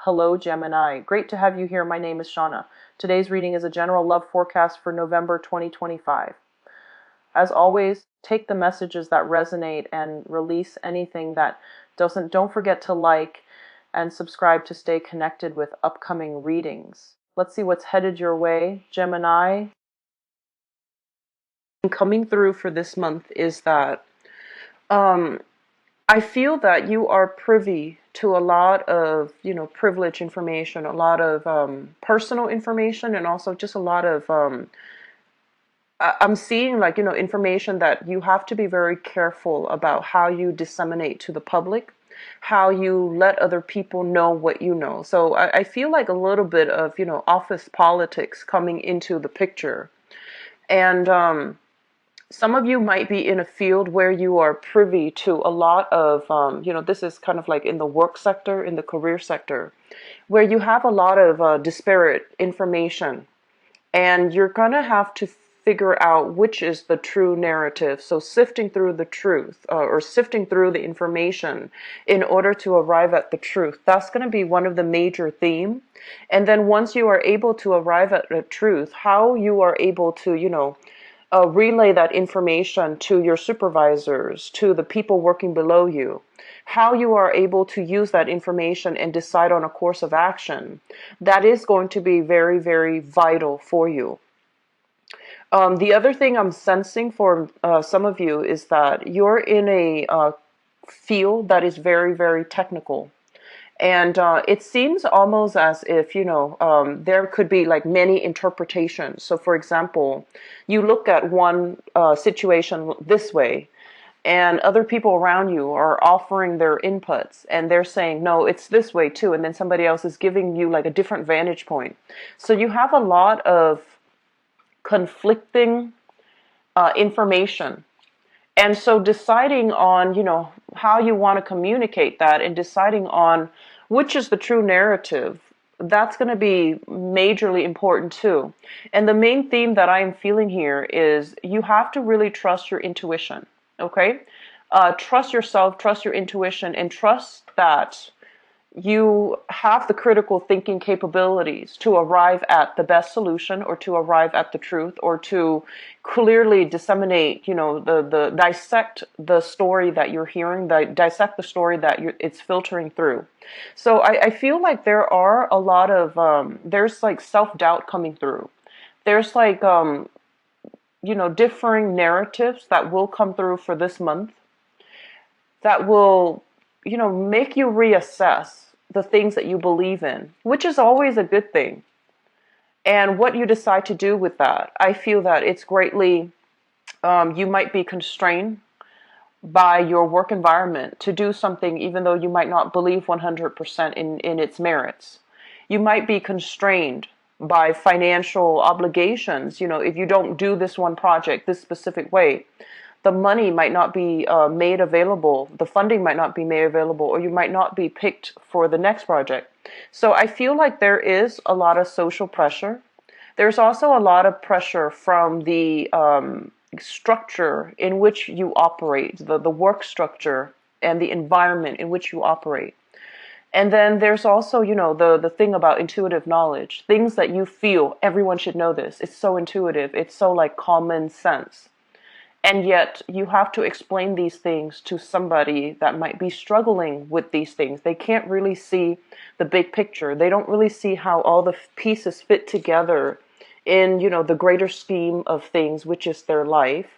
Hello, Gemini. Great to have you here. My name is Shauna. Today's reading is a general love forecast for November 2025. As always, take the messages that resonate and release anything that doesn't. Don't forget to like and subscribe to stay connected with upcoming readings. Let's see what's headed your way, Gemini. Coming through for this month is that I feel that you are privy to a lot of, privileged information, a lot of personal information, and also just a lot of, I'm seeing like, information that you have to be very careful about how you disseminate to the public, how you let other people know what you know. So I feel like a little bit of, office politics coming into the picture. And, some of you might be in a field where you are privy to a lot of, this is kind of like in the work sector, in the career sector, where you have a lot of disparate information, and you're going to have to figure out which is the true narrative. So sifting through the truth or sifting through the information in order to arrive at the truth, that's going to be one of the major themes. And then once you are able to arrive at the truth, how you are able to, relay that information to your supervisors, to the people working below you, how you are able to use that information and decide on a course of action, that is going to be very, very vital for you. The other thing I'm sensing for some of you is that you're in a field that is very, very technical. And it seems almost as if, there could be like many interpretations. So, for example, you look at one situation this way, and other people around you are offering their inputs, and they're saying, no, it's this way too. And then somebody else is giving you like a different vantage point. So you have a lot of conflicting information. And so deciding on, how you want to communicate that and deciding on which is the true narrative, that's going to be majorly important too. And the main theme that I am feeling here is you have to really trust your intuition, okay? Trust yourself, trust your intuition, and trust that you have the critical thinking capabilities to arrive at the best solution, or to arrive at the truth, or to clearly disseminate, the dissect the story that you're hearing, dissect the story that it's filtering through. So I feel like there are a lot of, there's like self-doubt coming through. There's like, differing narratives that will come through for this month that will, make you reassess the things that you believe in, which is always a good thing. And what you decide to do with that, I feel that it's greatly, you might be constrained by your work environment to do something even though you might not believe 100% in its merits. You might be constrained by financial obligations. If you don't do this one project this specific way, the money might not be made available, the funding might not be made available, or you might not be picked for the next project. So I feel like there is a lot of social pressure. There's also a lot of pressure from the structure in which you operate, the work structure and the environment in which you operate. And then there's also, the thing about intuitive knowledge, things that you feel everyone should know this. It's so intuitive. It's so like common sense. And yet you have to explain these things to somebody that might be struggling with these things. They can't really see the big picture. They don't really see how all the pieces fit together in, the greater scheme of things, which is their life.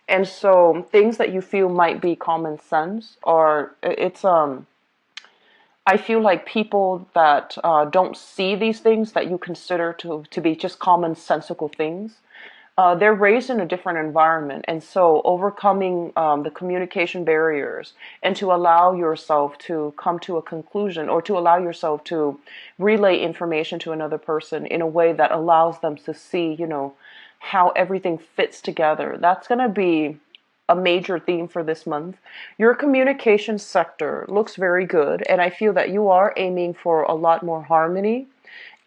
And so things that you feel might be common sense I feel like people that don't see these things that you consider to be just commonsensical things, they're raised in a different environment. And so overcoming the communication barriers and to allow yourself to come to a conclusion, or to allow yourself to relay information to another person in a way that allows them to see, how everything fits together. That's going to be a major theme for this month. Your communication sector looks very good, and I feel that you are aiming for a lot more harmony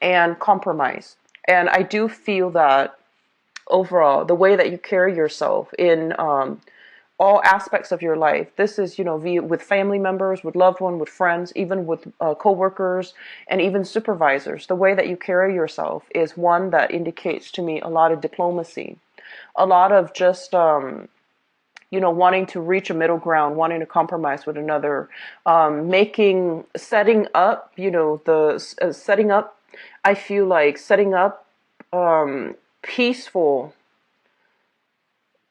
and compromise. And I do feel that overall, the way that you carry yourself in all aspects of your life. This is, with family members, with loved ones, with friends, even with co-workers, and even supervisors. The way that you carry yourself is one that indicates to me a lot of diplomacy, a lot of just, wanting to reach a middle ground, wanting to compromise with another, setting up, setting up, I feel like setting up peaceful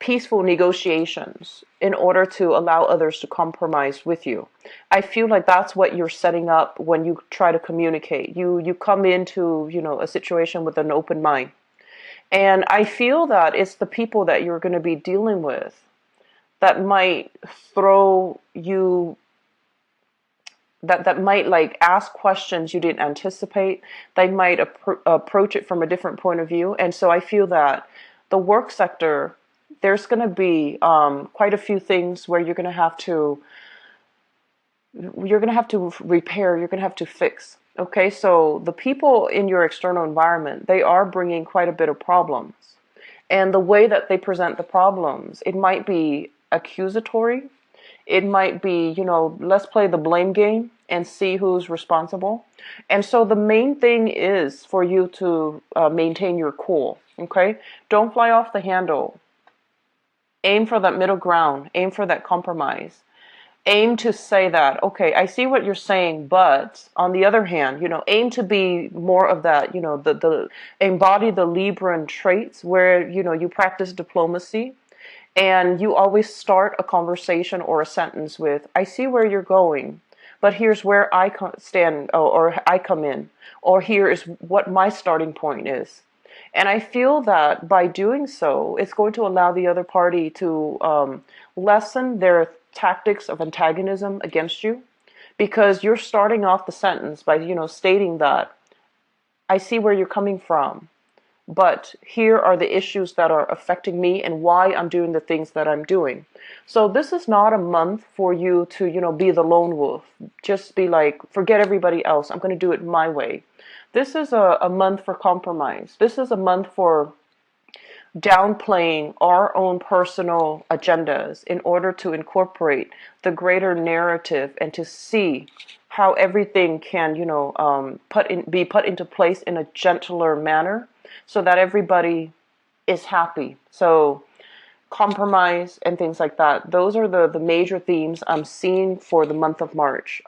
peaceful negotiations in order to allow others to compromise with you. I feel like that's what you're setting up when you try to communicate. You come into, a situation with an open mind. And I feel that it's the people that you're going to be dealing with that might throw you that might like ask questions you didn't anticipate. They might approach it from a different point of view. And so I feel that the work sector, there's going to be quite a few things where you're going to have to repair, you're going to have to fix. Okay, so the people in your external environment, they are bringing quite a bit of problems. And the way that they present the problems, it might be accusatory. It might be, let's play the blame game and see who's responsible. And so the main thing is for you to maintain your cool. Okay, don't fly off the handle. Aim for that middle ground. Aim for that compromise. Aim to say that, okay, I see what you're saying, but on the other hand, aim to be more of that, the embody the Libran traits where, you practice diplomacy and you always start a conversation or a sentence with, I see where you're going, but here's where I stand or I come in, or here is what my starting point is. And I feel that by doing so, it's going to allow the other party to lessen their tactics of antagonism against you, because you're starting off the sentence by, stating that I see where you're coming from, but here are the issues that are affecting me and why I'm doing the things that I'm doing. So this is not a month for you to, be the lone wolf. Just be like, forget everybody else. I'm going to do it my way. This is a month for compromise. This is a month for downplaying our own personal agendas in order to incorporate the greater narrative and to see how everything can, be put into place in a gentler manner so that everybody is happy. So compromise and things like that. Those are the major themes I'm seeing for the month of March.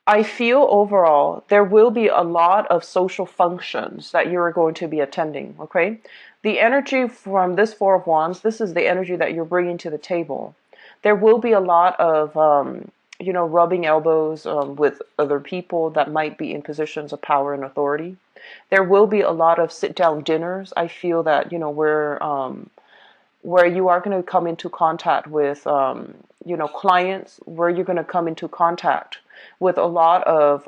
I feel overall there will be a lot of social functions that you are going to be attending, okay? The energy from this Four of Wands, this is the energy that you're bringing to the table. There will be a lot of, rubbing elbows with other people that might be in positions of power and authority. There will be a lot of sit-down dinners. I feel that, where you are going to come into contact with, clients, where you're going to come into contact with a lot of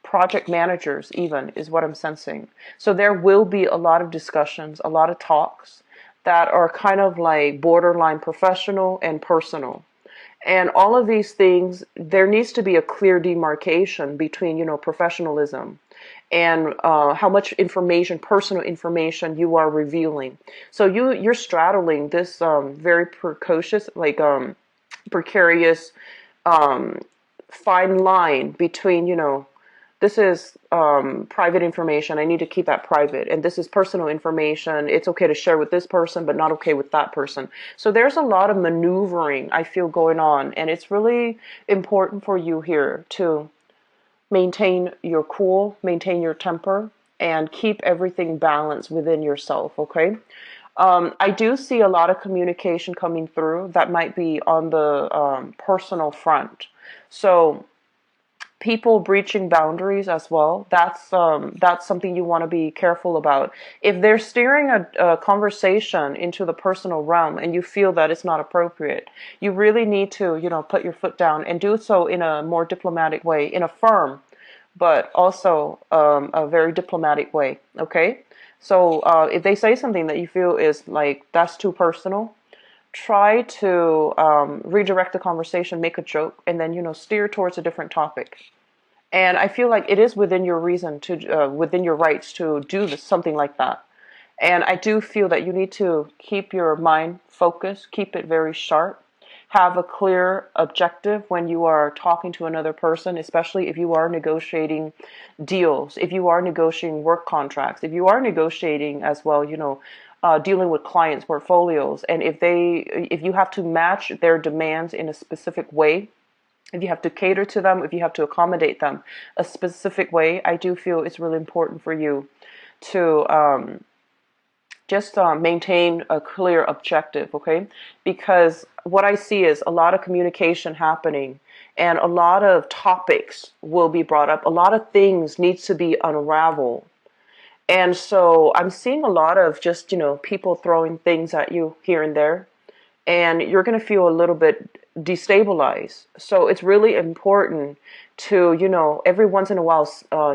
project managers even, is what I'm sensing. So there will be a lot of discussions, a lot of talks that are kind of like borderline professional and personal. And all of these things, there needs to be a clear demarcation between, professionalism and how much information, personal information, you are revealing. So you're straddling this very precocious, like precarious, fine line between, this is private information. I need to keep that private. And this is personal information. It's okay to share with this person, but not okay with that person. So there's a lot of maneuvering, I feel, going on. And it's really important for you here to maintain your cool, maintain your temper, and keep everything balanced within yourself, okay? I do see a lot of communication coming through that might be on the personal front. So people breaching boundaries as well, that's something you want to be careful about. If they're steering a conversation into the personal realm and you feel that it's not appropriate, you really need to, put your foot down and do so in a more diplomatic way, in a firm, but also a very diplomatic way, okay? So if they say something that you feel is like, that's too personal, try to redirect the conversation, make a joke, and then, steer towards a different topic. And I feel like it is within your reason to, within your rights to do something like that. And I do feel that you need to keep your mind focused, keep it very sharp, have a clear objective when you are talking to another person, especially if you are negotiating deals, if you are negotiating work contracts, if you are negotiating as well, dealing with clients' portfolios, and if you have to match their demands in a specific way, if you have to cater to them, if you have to accommodate them a specific way, I do feel it's really important for you to just maintain a clear objective, okay? Because what I see is a lot of communication happening and a lot of topics will be brought up. A lot of things needs to be unraveled. And so I'm seeing a lot of just, people throwing things at you here and there, and you're going to feel a little bit destabilized. So it's really important to, every once in a while,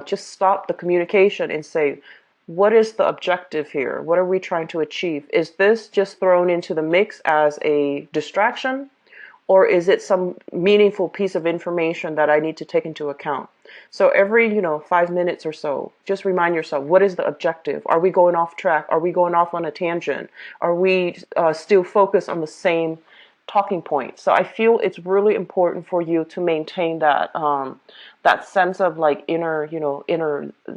just stop the communication and say, what is the objective here? What are we trying to achieve? Is this just thrown into the mix as a distraction? Or is it some meaningful piece of information that I need to take into account? So every, 5 minutes or so, just remind yourself, what is the objective? Are we going off track? Are we going off on a tangent? Are we still focused on the same talking point? So I feel it's really important for you to maintain that sense of like inner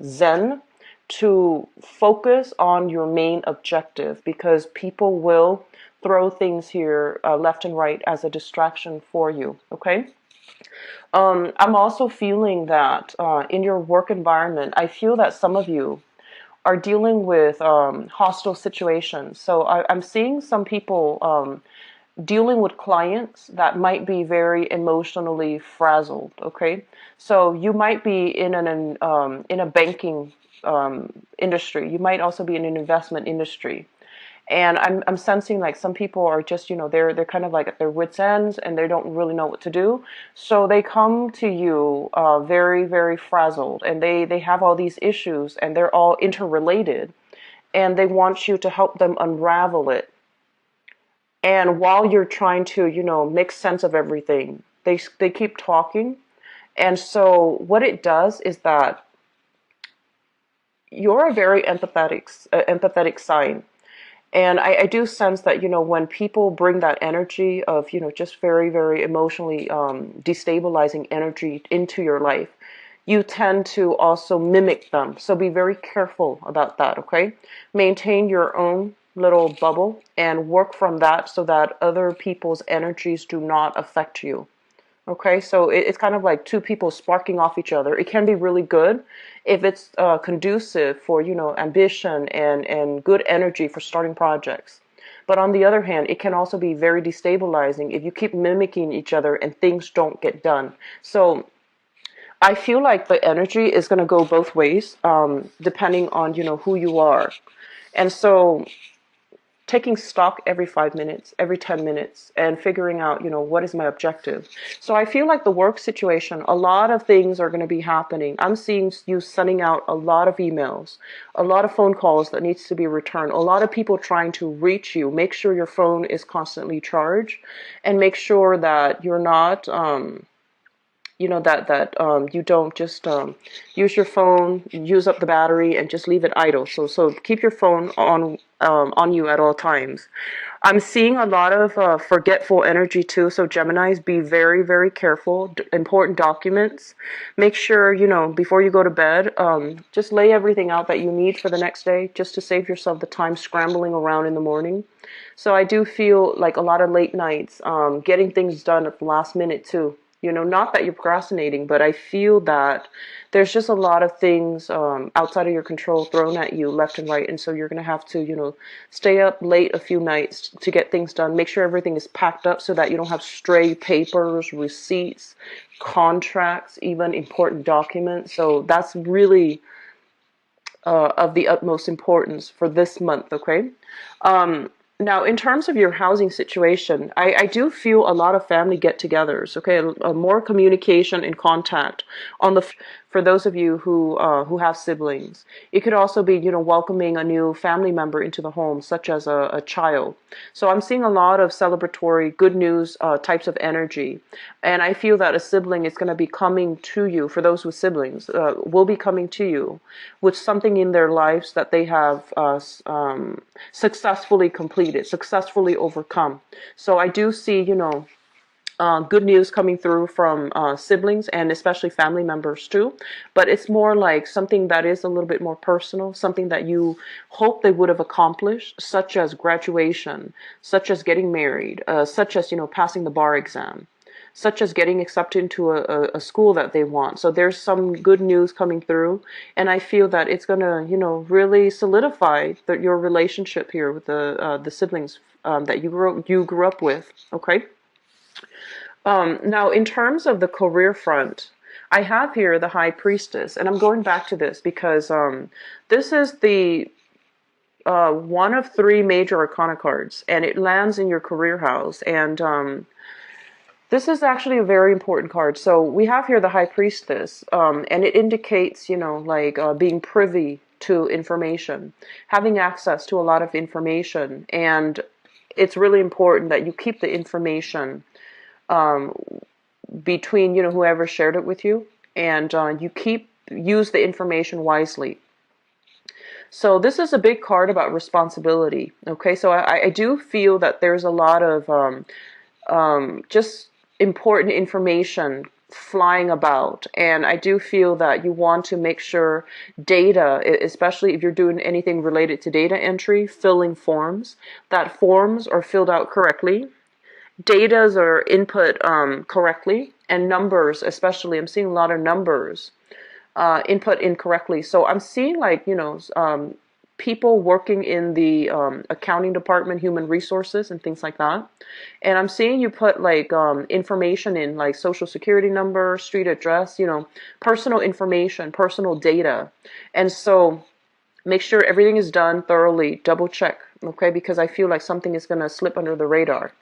zen, to focus on your main objective, because people will throw things here left and right as a distraction for you, okay? I'm also feeling that in your work environment, I feel that some of you are dealing with hostile situations. So I'm seeing some people dealing with clients that might be very emotionally frazzled, okay? So you might be in a banking industry. You might also be in an investment industry. And I'm sensing like some people are just, they're kind of like at their wits' ends and they don't really know what to do. So they come to you very, very frazzled, and they have all these issues and they're all interrelated, and they want you to help them unravel it. And while you're trying to, make sense of everything, they keep talking. And so what it does is that you're a very empathetic sign. And I do sense that, when people bring that energy of, just very, very emotionally destabilizing energy into your life, you tend to also mimic them. So be very careful about that, okay? Maintain your own little bubble and work from that so that other people's energies do not affect you. Okay, so it's kind of like two people sparking off each other. It can be really good if it's conducive for, ambition and good energy for starting projects. But on the other hand, it can also be very destabilizing if you keep mimicking each other and things don't get done. So I feel like the energy is going to go both ways, depending on, who you are. And so taking stock every 5 minutes, every 10 minutes, and figuring out, what is my objective. So I feel like the work situation, a lot of things are going to be happening. I'm seeing you sending out a lot of emails, a lot of phone calls that needs to be returned, a lot of people trying to reach you. Make sure your phone is constantly charged, and make sure that you're not, that you don't just use your phone, use up the battery, and just leave it idle. So keep your phone on you at all times. I'm seeing a lot of forgetful energy too. So Geminis, be very, very careful. Important documents. Make sure, before you go to bed, just lay everything out that you need for the next day, just to save yourself the time scrambling around in the morning. So I do feel like a lot of late nights, getting things done at the last minute too. Not that you're procrastinating, but I feel that there's just a lot of things outside of your control thrown at you left and right. And so you're going to have to, stay up late a few nights to get things done. Make sure everything is packed up so that you don't have stray papers, receipts, contracts, even important documents. So that's really of the utmost importance for this month, okay? Now, in terms of your housing situation, I do feel a lot of family get-togethers, okay? More communication and contact on the for those of you who have siblings. It could also be, welcoming a new family member into the home, such as a child. So I'm seeing a lot of celebratory, good news types of energy. And I feel that a sibling is going to be coming to you, for those with siblings, will be coming to you with something in their lives that they have successfully completed, successfully overcome. So I do see, good news coming through from siblings and especially family members too. But it's more like something that is a little bit more personal, something that you hope they would have accomplished, such as graduation, such as getting married, such as, passing the bar exam, such as getting accepted into a school that they want. So there's some good news coming through, and I feel that it's going to, really solidify your relationship here with the siblings that you grew up with. Okay. Now, in terms of the career front, I have here the High Priestess, and I'm going back to this because this is the one of three major arcana cards, and it lands in your career house. And this is actually a very important card. So we have here the High Priestess, and it indicates, being privy to information, having access to a lot of information, and it's really important that you keep the information between whoever shared it with you, and you use the information wisely. So this is a big card about responsibility. Okay, so I do feel that there's a lot of just important information flying about, and I do feel that you want to make sure data, especially if you're doing anything related to data entry, filling forms, that forms are filled out correctly, datas are input correctly, and numbers especially. I'm seeing a lot of numbers input incorrectly. So I'm seeing people working in the accounting department, human resources, and things like that. And I'm seeing you put information in, like social security number, street address, personal information, personal data. And so make sure everything is done thoroughly, double check, okay? Because I feel like something is going to slip under the radar.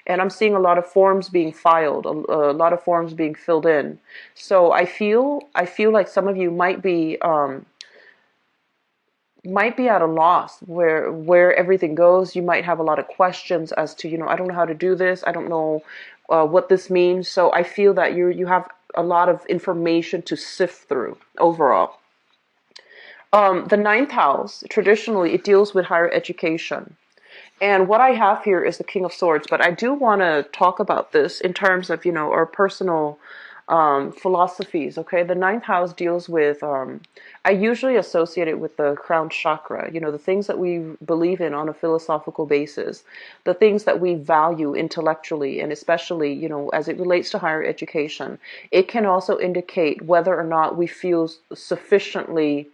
And I'm seeing a lot of forms being filed, a lot of forms being filled in. So I feel like some of you might be at a loss where everything goes. You might have a lot of questions as to, I don't know how to do this. I don't know what this means. So I feel that you have a lot of information to sift through overall. The ninth house, traditionally, it deals with higher education. And what I have here is the King of Swords, but I do want to talk about this in terms of, our personal philosophies, okay? The ninth house deals with, I usually associate it with the crown chakra, the things that we believe in on a philosophical basis, the things that we value intellectually, and especially, as it relates to higher education. It can also indicate whether or not we feel sufficiently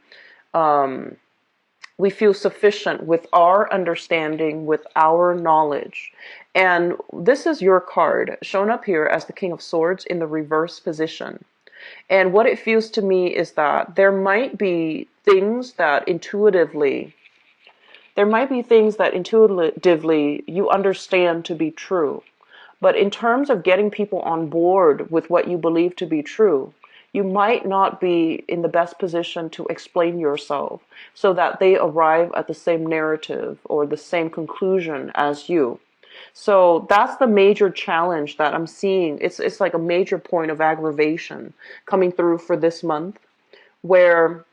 with our understanding, with our knowledge. And this is your card shown up here as the King of Swords in the reverse position. And what it feels to me is that there might be things that intuitively you understand to be true. But in terms of getting people on board with what you believe to be true, you might not be in the best position to explain yourself so that they arrive at the same narrative or the same conclusion as you. So that's the major challenge that I'm seeing. It's like a major point of aggravation coming through for this month, where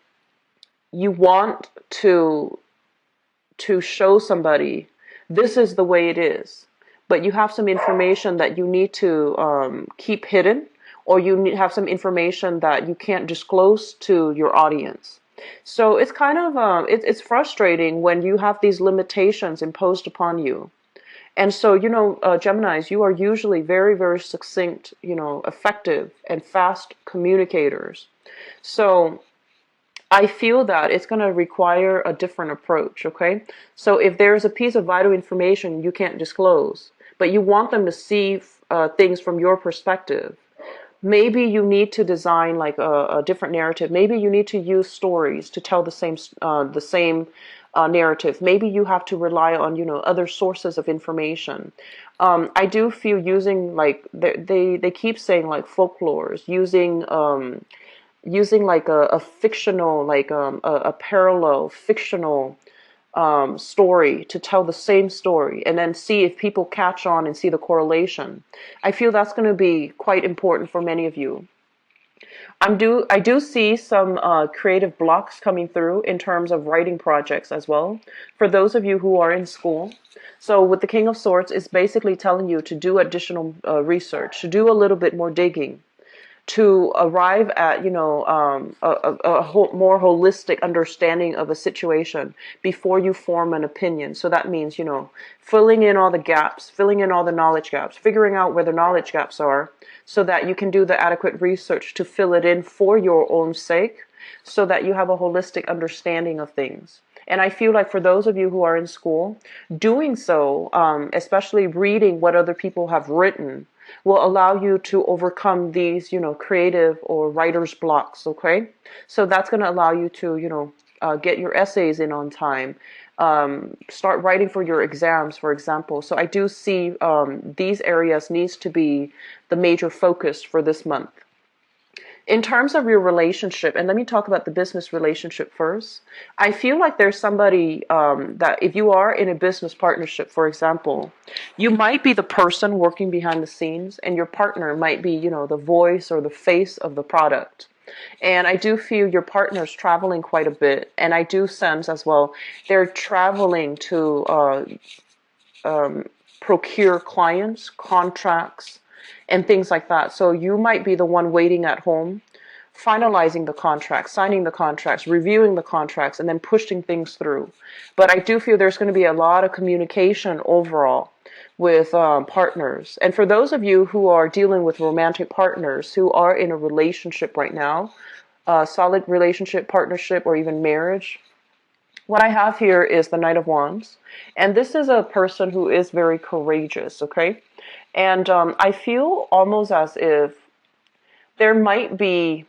you want to show somebody this is the way it is, but you have some information that you need to keep hidden, or you have some information that you can't disclose to your audience. So it's kind of it's frustrating when you have these limitations imposed upon you. And so, Geminis, you are usually very, very succinct, effective and fast communicators. So I feel that it's going to require a different approach, okay? So if there's a piece of vital information you can't disclose, but you want them to see things from your perspective, maybe you need to design like a different narrative. Maybe you need to use stories to tell the same narrative. Maybe you have to rely on other sources of information. I do feel using like they keep saying like folklores, using using like a fictional, like a parallel fictional story to tell the same story and then see if people catch on and see the correlation. I feel that's going to be quite important for many of you. I do see some creative blocks coming through in terms of writing projects as well. For those of you who are in school, so with the King of Swords, it's basically telling you to do additional research, to do a little bit more digging, to arrive at, more holistic understanding of a situation before you form an opinion. So that means, filling in all the gaps, filling in all the knowledge gaps, figuring out where the knowledge gaps are so that you can do the adequate research to fill it in for your own sake so that you have a holistic understanding of things. And I feel like for those of you who are in school, doing so, especially reading what other people have written, will allow you to overcome these, creative or writer's blocks, okay? So that's going to allow you to, get your essays in on time, start writing for your exams, for example. So I do see these areas needs to be the major focus for this month. In terms of your relationship, and let me talk about the business relationship first. I feel like there's somebody that if you are in a business partnership, for example, you might be the person working behind the scenes and your partner might be, the voice or the face of the product. And I do feel your partner's traveling quite a bit. And I do sense as well, they're traveling to procure clients, contracts, and things like that. So you might be the one waiting at home, finalizing the contracts, signing the contracts, reviewing the contracts, and then pushing things through. But I do feel there's going to be a lot of communication overall with partners. And for those of you who are dealing with romantic partners who are in a relationship right now, solid relationship, partnership, or even marriage, what I have here is the Knight of Wands. And this is a person who is very courageous, okay? And I feel almost as if there might be,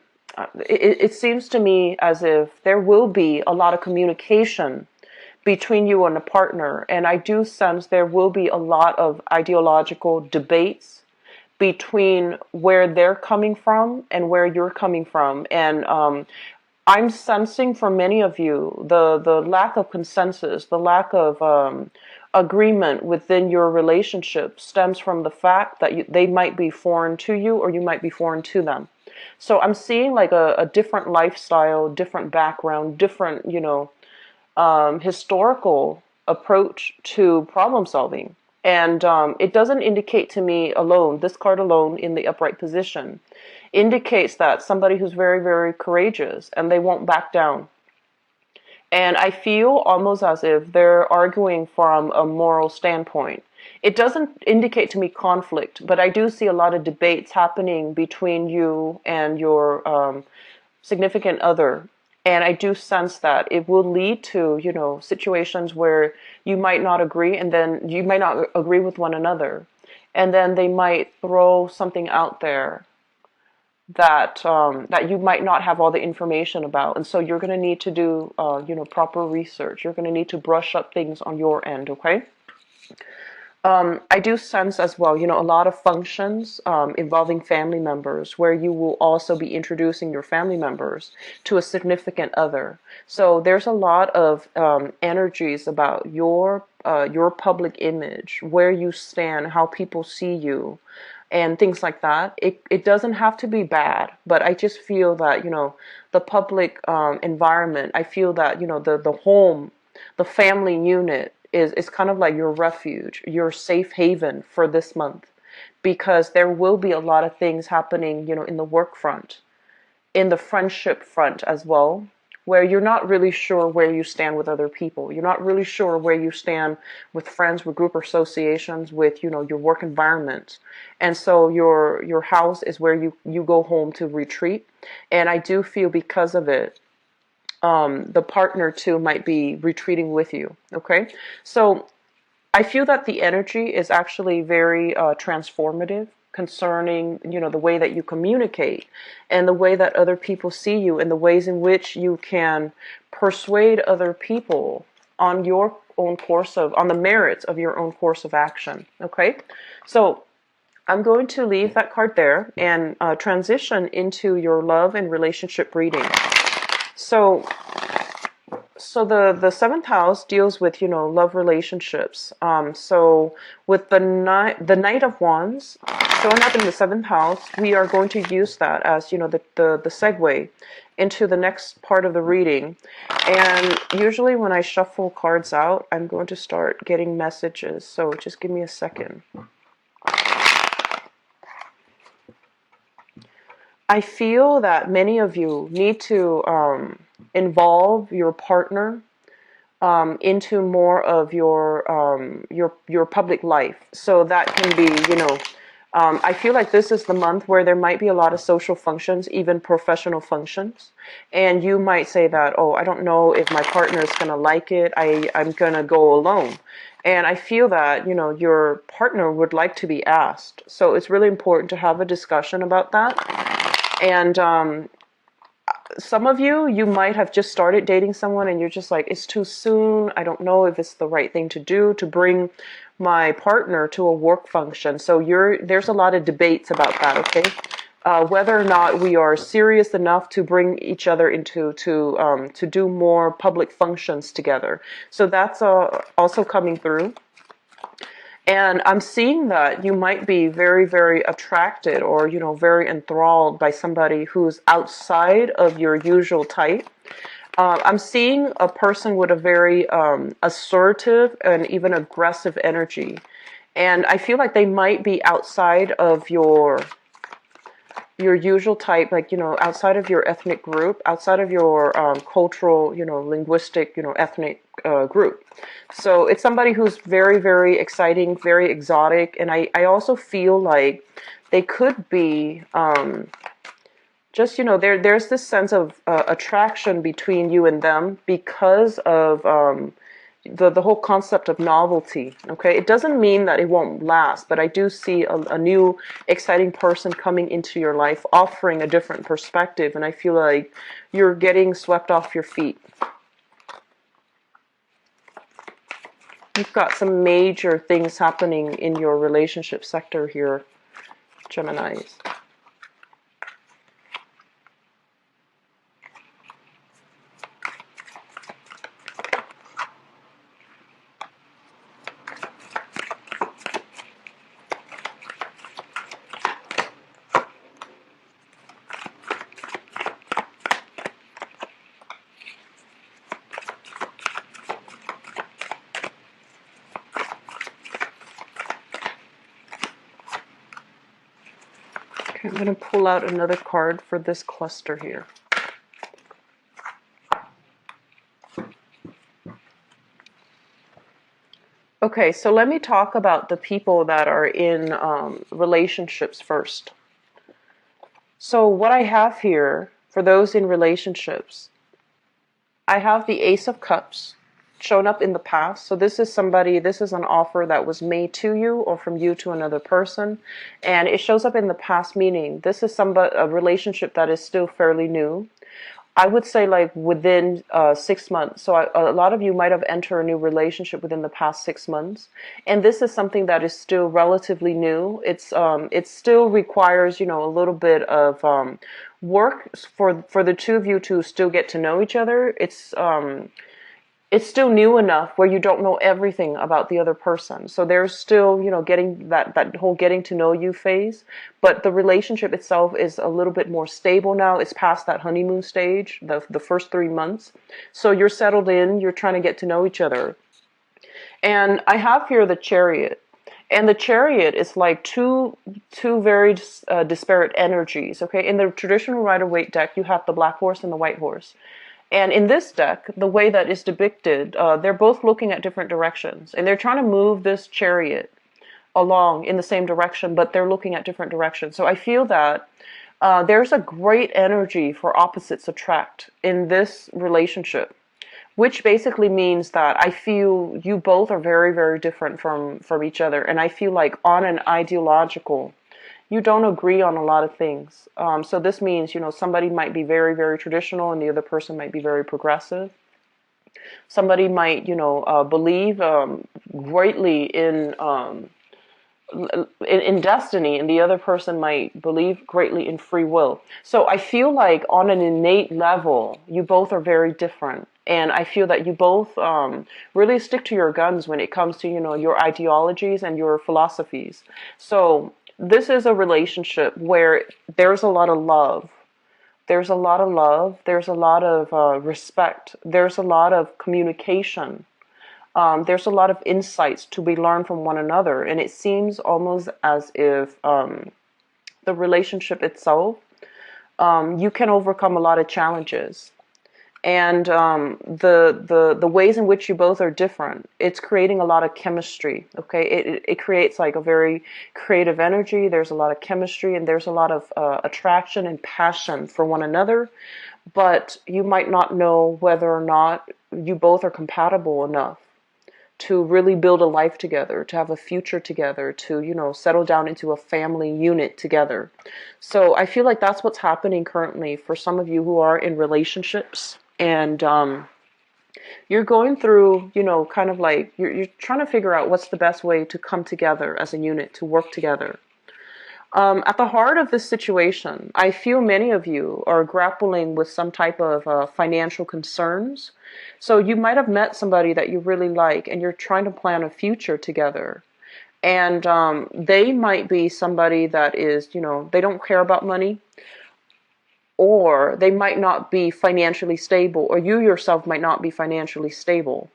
it seems to me as if there will be a lot of communication between you and a partner. And I do sense there will be a lot of ideological debates between where they're coming from and where you're coming from. And I'm sensing for many of you the lack of consensus, the lack of agreement within your relationship stems from the fact that they might be foreign to you or you might be foreign to them. So I'm seeing like a different lifestyle, different background, different, historical approach to problem solving. And it doesn't indicate to me alone, this card alone in the upright position, indicates that somebody who's very, very courageous and they won't back down. And I feel almost as if they're arguing from a moral standpoint. It doesn't indicate to me conflict, but I do see a lot of debates happening between you and your significant other. And I do sense that it will lead to, situations where you might not agree and then you might not agree with one another. And then they might throw something out there that that you might not have all the information about, and so you're going to need to do proper research. You're going to need to brush up things on your end, okay? I do sense as well, a lot of functions involving family members where you will also be introducing your family members to a significant other. So there's a lot of energies about your public image, where you stand, how people see you, and things like that. It doesn't have to be bad, but I just feel that, the public environment, I feel that, the home, the family unit is kind of like your refuge, your safe haven for this month, because there will be a lot of things happening, in the work front, in the friendship front as well, where you're not really sure where you stand with other people. You're not really sure where you stand with friends, with group associations, with, your work environment. And so your house is where you go home to retreat. And I do feel because of it, the partner too might be retreating with you. Okay. So I feel that the energy is actually very transformative concerning, the way that you communicate and the way that other people see you and the ways in which you can persuade other people on on the merits of your own course of action. Okay. So I'm going to leave that card there and transition into your love and relationship reading. So, the seventh house deals with, love relationships. So with the Knight of Wands showing up in the seventh house, we are going to use that as, the segue into the next part of the reading. And usually when I shuffle cards out, I'm going to start getting messages. So just give me a second. I feel that many of you need to involve your partner into more of your public life. So that can be, I feel like this is the month where there might be a lot of social functions, even professional functions. And you might say that, oh, I don't know if my partner is going to like it. I'm going to go alone. And I feel that, your partner would like to be asked. So it's really important to have a discussion about that. And some of you might have just started dating someone and you're just like, it's too soon. I don't know if it's the right thing to do to bring my partner to a work function. So there's a lot of debates about that, okay? Whether or not we are serious enough to bring each other into to do more public functions together. So that's also coming through. And I'm seeing that you might be very, very attracted or, very enthralled by somebody who's outside of your usual type. I'm seeing a person with a very assertive and even aggressive energy. And I feel like they might be outside of your usual type, like, outside of your ethnic group, outside of your cultural, linguistic, ethnic group. So it's somebody who's very, very exciting, very exotic. And I also feel like they could be just, there's this sense of attraction between you and them because of the whole concept of novelty. Okay, it doesn't mean that it won't last, but I do see a new exciting person coming into your life, offering a different perspective, and I feel like you're getting swept off your feet. You've got some major things happening in your relationship sector here, Geminis. I'm going to pull out another card for this cluster here. Okay, so let me talk about the people that are in relationships first. So what I have here for those in relationships, I have the Ace of Cups shown up in the past. So this is an offer that was made to you or from you to another person. And it shows up in the past, meaning this is a relationship that is still fairly new. I would say like within 6 months. So a lot of you might have entered a new relationship within the past 6 months. And this is something that is still relatively new. It still requires, a little bit of work for the two of you to still get to know each other. It's still new enough where you don't know everything about the other person. So there's still, getting that whole getting to know you phase. But the relationship itself is a little bit more stable now. It's past that honeymoon stage, the first 3 months. So you're settled in, you're trying to get to know each other. And I have here the Chariot. And the Chariot is like two very disparate energies. Okay, in the traditional Rider-Waite deck, you have the black horse and the white horse. And in this deck, the way that is depicted, they're both looking at different directions. And they're trying to move this chariot along in the same direction, but they're looking at different directions. So I feel that there's a great energy for opposites attract in this relationship, which basically means that I feel you both are very, very different from each other. And I feel like on an ideological, you don't agree on a lot of things. So this means, somebody might be very, very traditional and the other person might be very progressive. Somebody might, believe greatly in in destiny, and the other person might believe greatly in free will. So I feel like on an innate level, you both are very different. And I feel that you both really stick to your guns when it comes to, your ideologies and your philosophies. So this is a relationship where there's a lot of love. There's a lot of love. There's a lot of respect. There's a lot of communication. There's a lot of insights to be learned from one another, and it seems almost as if the relationship itself, you can overcome a lot of challenges, and the ways in which you both are different, it's creating a lot of chemistry. Okay, it creates like a very creative energy. There's a lot of chemistry, and there's a lot of attraction and passion for one another, but you might not know whether or not you both are compatible enough to really build a life together, to have a future together, to, settle down into a family unit together. So I feel like that's what's happening currently for some of you who are in relationships. And you're going through, kind of like, you're trying to figure out what's the best way to come together as a unit, to work together. At the heart of this situation, I feel many of you are grappling with some type of financial concerns. So you might have met somebody that you really like, and you're trying to plan a future together. And they might be somebody that is, they don't care about money, or they might not be financially stable, or you yourself might not be financially stable.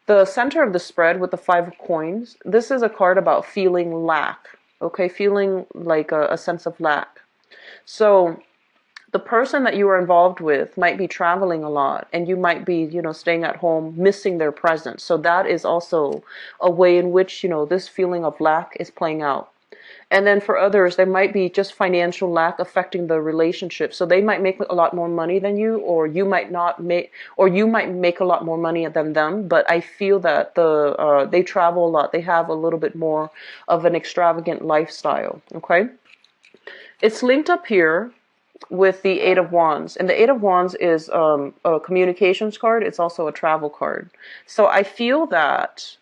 The center of the spread with the Five of Coins, this is a card about feeling lack. Okay, feeling like a sense of lack. So the person that you are involved with might be traveling a lot, and you might be, staying at home, missing their presence. So that is also a way in which, this feeling of lack is playing out. And then for others, there might be just financial lack affecting the relationship. So they might make a lot more money than you, or you might not make, or you might make a lot more money than them. But I feel that they travel a lot. They have a little bit more of an extravagant lifestyle. Okay, it's linked up here with the Eight of Wands, and the Eight of Wands is a communications card. It's also a travel card. So I feel that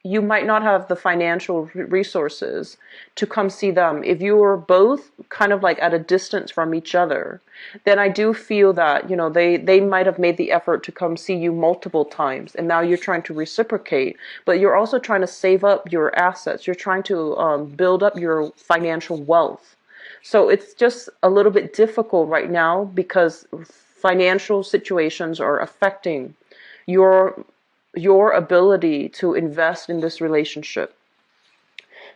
you might not have the financial resources to come see them. If you are both kind of like at a distance from each other, then I do feel that, they might have made the effort to come see you multiple times, and now you're trying to reciprocate, but you're also trying to save up your assets. You're trying to build up your financial wealth. So it's just a little bit difficult right now because financial situations are affecting your ability to invest in this relationship.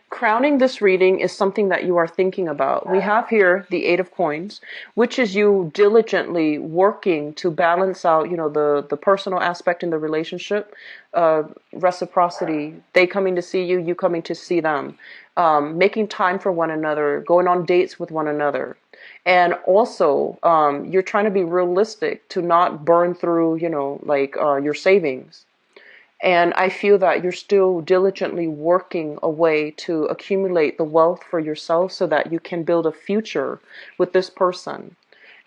Crowning this reading is something that you are thinking about. We have here the Eight of Coins, which is you diligently working to balance out, the personal aspect in the relationship, reciprocity, they coming to see you, you coming to see them, making time for one another, going on dates with one another. And also, you're trying to be realistic to not burn through, your savings. And I feel that you're still diligently working a way to accumulate the wealth for yourself so that you can build a future with this person.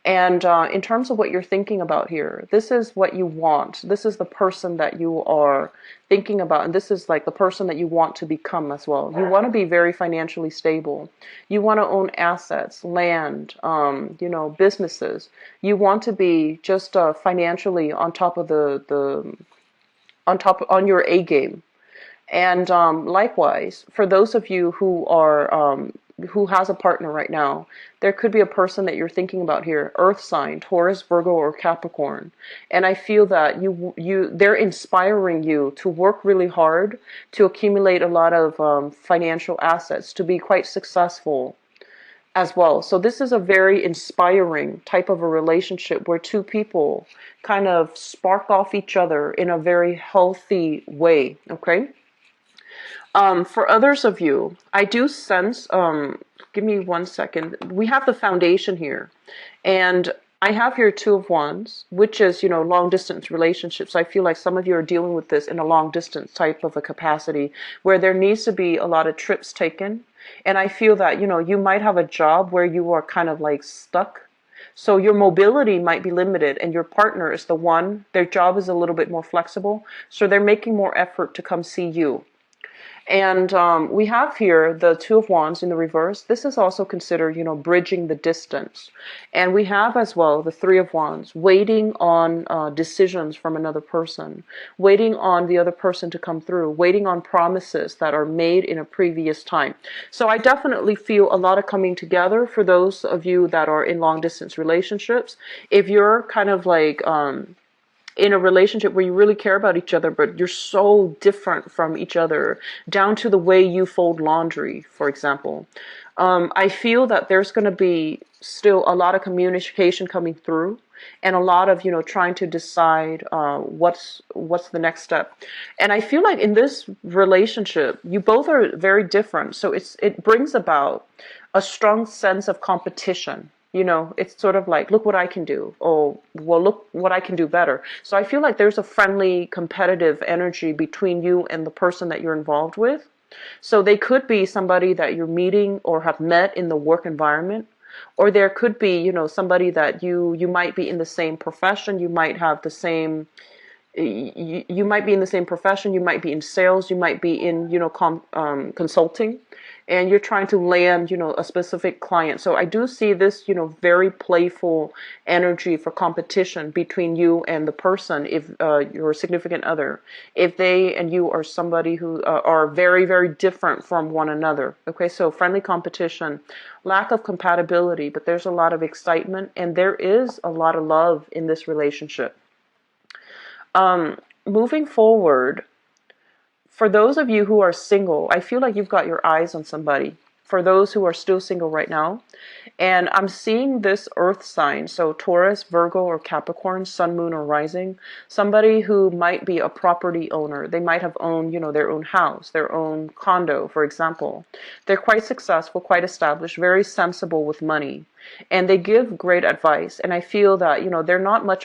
And in terms of what you're thinking about here, this is what you want. This is the person that you are thinking about. And this is like the person that you want to become as well. You want to be very financially stable. You want to own assets, land, businesses. You want to be just financially on top of on your A game. And likewise, for those of you who are who has a partner right now, there could be a person that you're thinking about here, Earth sign, Taurus, Virgo, or Capricorn. And I feel that they're inspiring you to work really hard to accumulate a lot of financial assets, to be quite successful as well. So this is a very inspiring type of a relationship where two people kind of spark off each other in a very healthy way. Okay. For others of you, I do sense, give me 1 second. We have the foundation here, and I have here Two of Wands, which is, long distance relationships. I feel like some of you are dealing with this in a long distance type of a capacity where there needs to be a lot of trips taken. And I feel that, you might have a job where you are kind of like stuck. So your mobility might be limited, and your partner is the one, their job is a little bit more flexible. So they're making more effort to come see you. And we have here the Two of Wands in the reverse. This is also considered, bridging the distance. And we have as well the Three of Wands, waiting on decisions from another person, waiting on the other person to come through, waiting on promises that are made in a previous time. So I definitely feel a lot of coming together for those of you that are in long distance relationships. If you're kind of like, in a relationship where you really care about each other, but you're so different from each other, down to the way you fold laundry, for example. I feel that there's going to be still a lot of communication coming through, and a lot of trying to decide what's the next step. And I feel like in this relationship, you both are very different, so it brings about a strong sense of competition. It's sort of like, look what I can do. Oh, well, look what I can do better. So I feel like there's a friendly, competitive energy between you and the person that you're involved with. So they could be somebody that you're meeting or have met in the work environment, or there could be, somebody that you might be in the same profession, you might have the same you might be in the same profession, you might be in sales, you might be in, consulting, and you're trying to land, a specific client. So I do see this, very playful energy for competition between you and the person, if your significant other, if they and you are somebody who are very, very different from one another. Okay, so friendly competition, lack of compatibility, but there's a lot of excitement, and there is a lot of love in this relationship. Moving forward, for those of you who are single, I feel like you've got your eyes on somebody. For those who are still single right now, and I'm seeing this earth sign, so Taurus, Virgo, or Capricorn, sun, moon, or rising, somebody who might be a property owner. They might have owned, their own house, their own condo, for example. They're quite successful, quite established, very sensible with money, and they give great advice. And I feel that, they're not much of